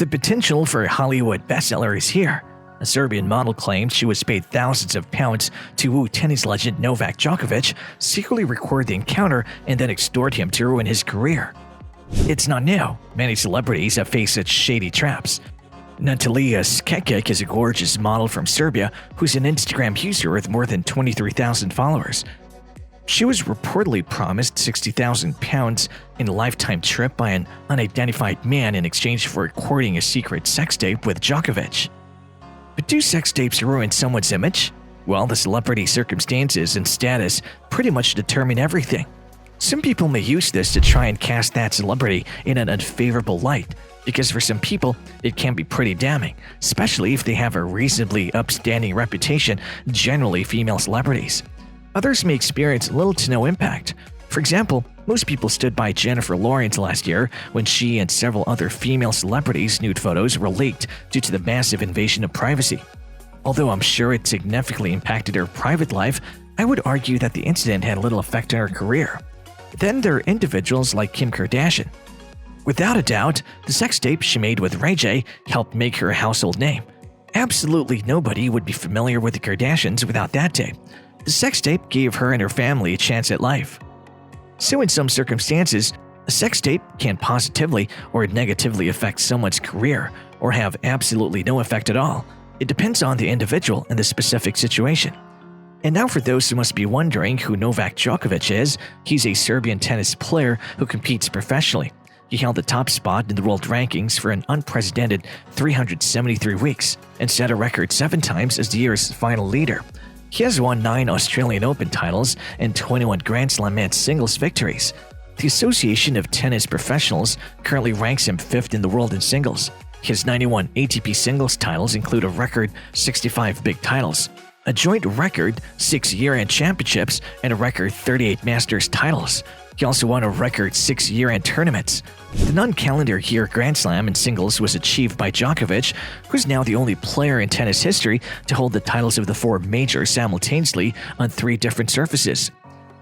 The potential for a Hollywood bestseller is here. A Serbian model claims she was paid thousands of pounds to woo tennis legend Novak Djokovic, secretly record the encounter, and then extort him to ruin his career. It's not new. Many celebrities have faced such shady traps. Natalia Scekic is a gorgeous model from Serbia who's an Instagram user with more than 23,000 followers. She was reportedly promised 60,000 pounds in a lifetime trip by an unidentified man in exchange for recording a secret sex tape with Djokovic. But do sex tapes ruin someone's image? Well, the celebrity's circumstances and status pretty much determine everything. Some people may use this to try and cast that celebrity in an unfavorable light, because for some people, it can be pretty damning, especially if they have a reasonably upstanding reputation, generally female celebrities. Others may experience little to no impact. For example, most people stood by Jennifer Lawrence last year when she and several other female celebrities' nude photos were leaked due to the massive invasion of privacy. Although I'm sure it significantly impacted her private life, I would argue that the incident had little effect on her career. Then there are individuals like Kim Kardashian. Without a doubt, the sex tape she made with Ray J helped make her a household name. Absolutely nobody would be familiar with the Kardashians without that tape. The sex tape gave her and her family a chance at life. So in some circumstances, a sex tape can positively or negatively affect someone's career or have absolutely no effect at all. It depends on the individual and the specific situation. And now for those who must be wondering who Novak Djokovic is, he's a Serbian tennis player who competes professionally. He held the top spot in the world rankings for an unprecedented 373 weeks and set a record 7 times as the year's final leader. He has won 9 Australian Open titles and 21 Grand Slam men's singles victories. The Association of Tennis Professionals currently ranks him 5th in the world in singles. His 91 ATP singles titles include a record 65 big titles, a joint record 6 year-end championships, and a record 38 Masters titles. He also won a record 6 year-end tournaments. The non-calendar year Grand Slam in singles was achieved by Djokovic, who's now the only player in tennis history to hold the titles of the 4 majors simultaneously on 3 different surfaces.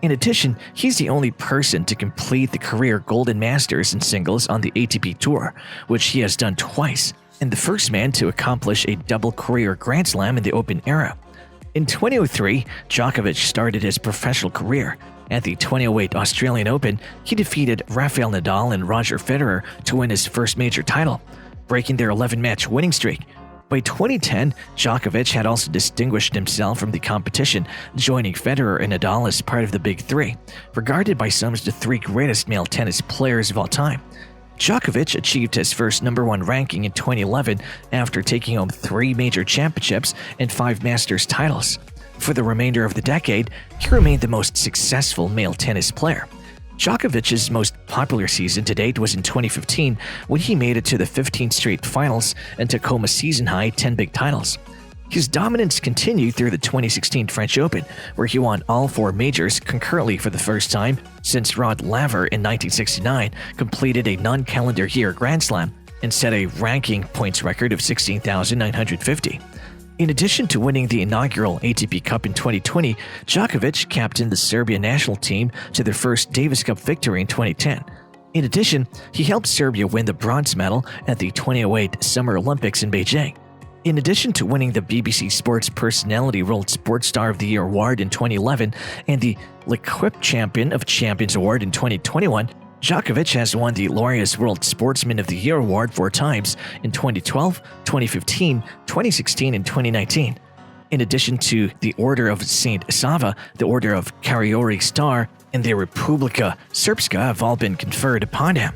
In addition, he's the only person to complete the career Golden Masters in singles on the ATP Tour, which he has done twice, and the first man to accomplish a double career Grand Slam in the Open era. In 2003, Djokovic started his professional career. At the 2008 Australian Open, he defeated Rafael Nadal and Roger Federer to win his first major title, breaking their 11-match winning streak. By 2010, Djokovic had also distinguished himself from the competition, joining Federer and Nadal as part of the Big Three, regarded by some as the 3 greatest male tennis players of all time. Djokovic achieved his first #1 ranking in 2011 after taking home 3 major championships and 5 Masters titles. For the remainder of the decade, he remained the most successful male tennis player. Djokovic's most popular season to date was in 2015 when he made it to the 15th straight finals and took home a season-high 10 big titles. His dominance continued through the 2016 French Open, where he won all 4 majors concurrently for the first time since Rod Laver in 1969 completed a non-calendar year Grand Slam and set a ranking points record of 16,950. In addition to winning the inaugural ATP Cup in 2020, Djokovic captained the Serbian national team to their first Davis Cup victory in 2010. In addition, he helped Serbia win the bronze medal at the 2008 Summer Olympics in Beijing. In addition to winning the BBC Sports Personality World Sports Star of the Year award in 2011 and the L'Equipe Champion of Champions award in 2021, Djokovic has won the Laureus World Sportsman of the Year award 4 times in 2012, 2015, 2016, and 2019. In addition to the Order of St. Sava, the Order of Kariori Star, and the Republika Srpska have all been conferred upon him.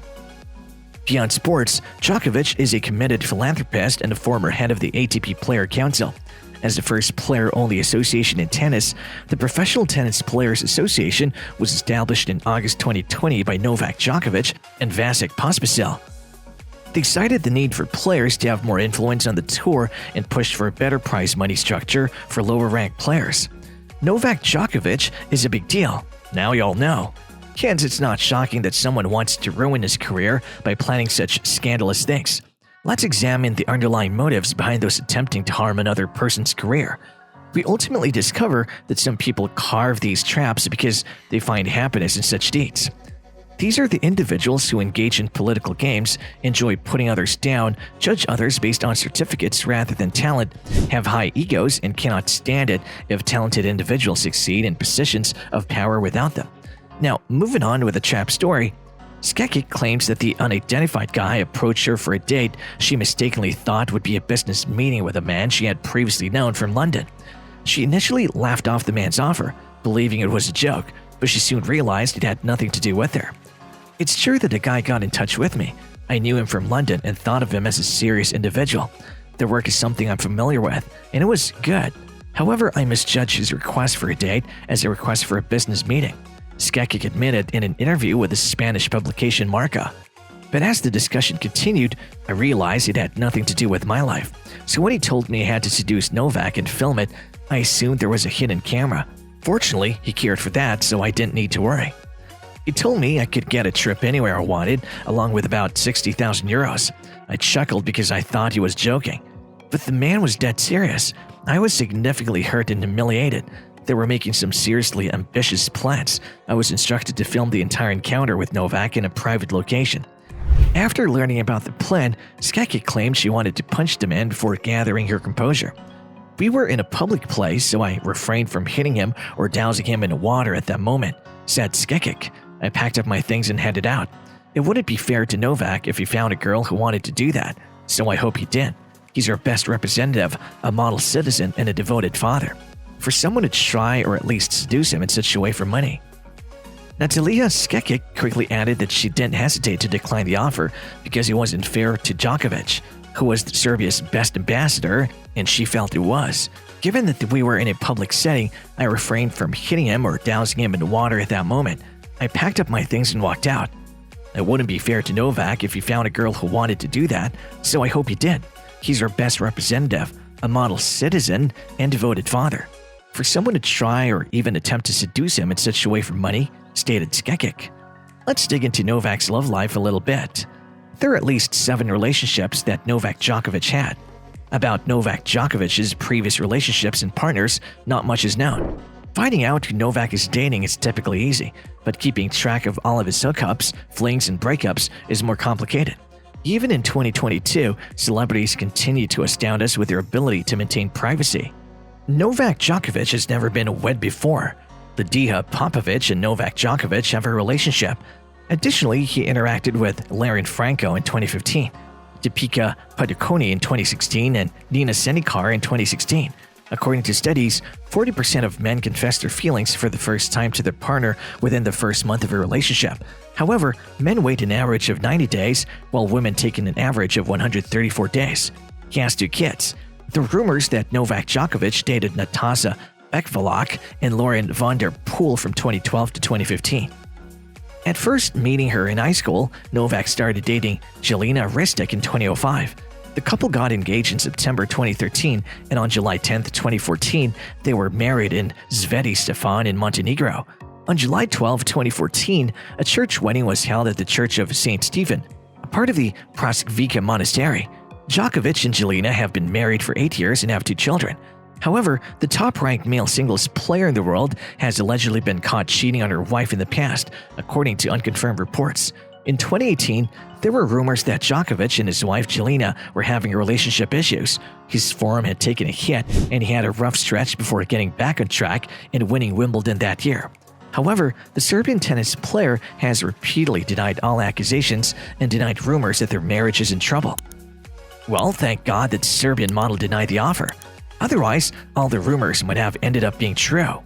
Beyond sports, Djokovic is a committed philanthropist and a former head of the ATP Player Council. As the first player-only association in tennis, the Professional Tennis Players Association was established in August 2020 by Novak Djokovic and Vasek Pospisil. They cited the need for players to have more influence on the tour and pushed for a better prize money structure for lower-ranked players. Novak Djokovic is a big deal. Now you all know. Hence, it's not shocking that someone wants to ruin his career by planning such scandalous things. Let's examine the underlying motives behind those attempting to harm another person's career. We ultimately discover that some people carve these traps because they find happiness in such deeds. These are the individuals who engage in political games, enjoy putting others down, judge others based on certificates rather than talent, have high egos, and cannot stand it if talented individuals succeed in positions of power without them. Now, moving on with the chap story, Scekic claims that the unidentified guy approached her for a date she mistakenly thought would be a business meeting with a man she had previously known from London. She initially laughed off the man's offer, believing it was a joke, but she soon realized it had nothing to do with her. It's true that the guy got in touch with me. I knew him from London and thought of him as a serious individual. Their work is something I'm familiar with, and it was good. However, I misjudged his request for a date as a request for a business meeting, Scekic admitted in an interview with the Spanish publication Marca. But as the discussion continued, I realized it had nothing to do with my life. So when he told me I had to seduce Novak and film it, I assumed there was a hidden camera. Fortunately, he cared for that, so I didn't need to worry. He told me I could get a trip anywhere I wanted, along with about 60,000 euros. I chuckled because I thought he was joking. But the man was dead serious. I was significantly hurt and humiliated. They were making some seriously ambitious plans. I was instructed to film the entire encounter with Novak in a private location. After learning about the plan, Scekic claimed she wanted to punch the man before gathering her composure. We were in a public place, so I refrained from hitting him or dousing him in water at that moment, said Scekic. I packed up my things and headed out. It wouldn't be fair to Novak if he found a girl who wanted to do that, so I hope he did. He's our best representative, a model citizen, and a devoted father. For someone to try or at least seduce him in such a way for money. Natalia Scekic quickly added that she didn't hesitate to decline the offer because it wasn't fair to Djokovic, who was Serbia's best ambassador, and she felt it was. Given that we were in a public setting, I refrained from hitting him or dousing him in water at that moment. I packed up my things and walked out. It wouldn't be fair to Novak if he found a girl who wanted to do that, so I hope he did. He's our best representative, a model citizen, and devoted father. For someone to try or even attempt to seduce him in such a way for money, stated Scekic. Let's dig into Novak's love life a little bit. There are at least 7 relationships that Novak Djokovic had. About Novak Djokovic's previous relationships and partners, not much is known. Finding out who Novak is dating is typically easy, but keeping track of all of his hookups, flings, and breakups is more complicated. Even in 2022, celebrities continue to astound us with their ability to maintain privacy. Novak Djokovic has never been wed before. Lidia Popovic and Novak Djokovic have a relationship. Additionally, he interacted with Laren Franco in 2015, Deepika Padukone in 2016, and Nina Senikar in 2016. According to studies, 40% of men confess their feelings for the first time to their partner within the first month of a relationship. However, men wait an average of 90 days, while women take an average of 134 days. He has 2 kids. The rumors that Novak Djokovic dated Natasha Bekvalak and Lauren van der Poel from 2012 to 2015. At first meeting her in high school, Novak started dating Jelena Ristic in 2005. The couple got engaged in September 2013, and on July 10, 2014, they were married in Sveti Stefan in Montenegro. On July 12, 2014, a church wedding was held at the Church of St. Stephen, a part of the Praskvika Monastery. Djokovic and Jelena have been married for 8 years and have 2 children. However, the top-ranked male singles player in the world has allegedly been caught cheating on her wife in the past, according to unconfirmed reports. In 2018, there were rumors that Djokovic and his wife Jelena were having relationship issues. His form had taken a hit, and he had a rough stretch before getting back on track and winning Wimbledon that year. However, the Serbian tennis player has repeatedly denied all accusations and denied rumors that their marriage is in trouble. Well, thank God that the Serbian model denied the offer. Otherwise, all the rumors might have ended up being true.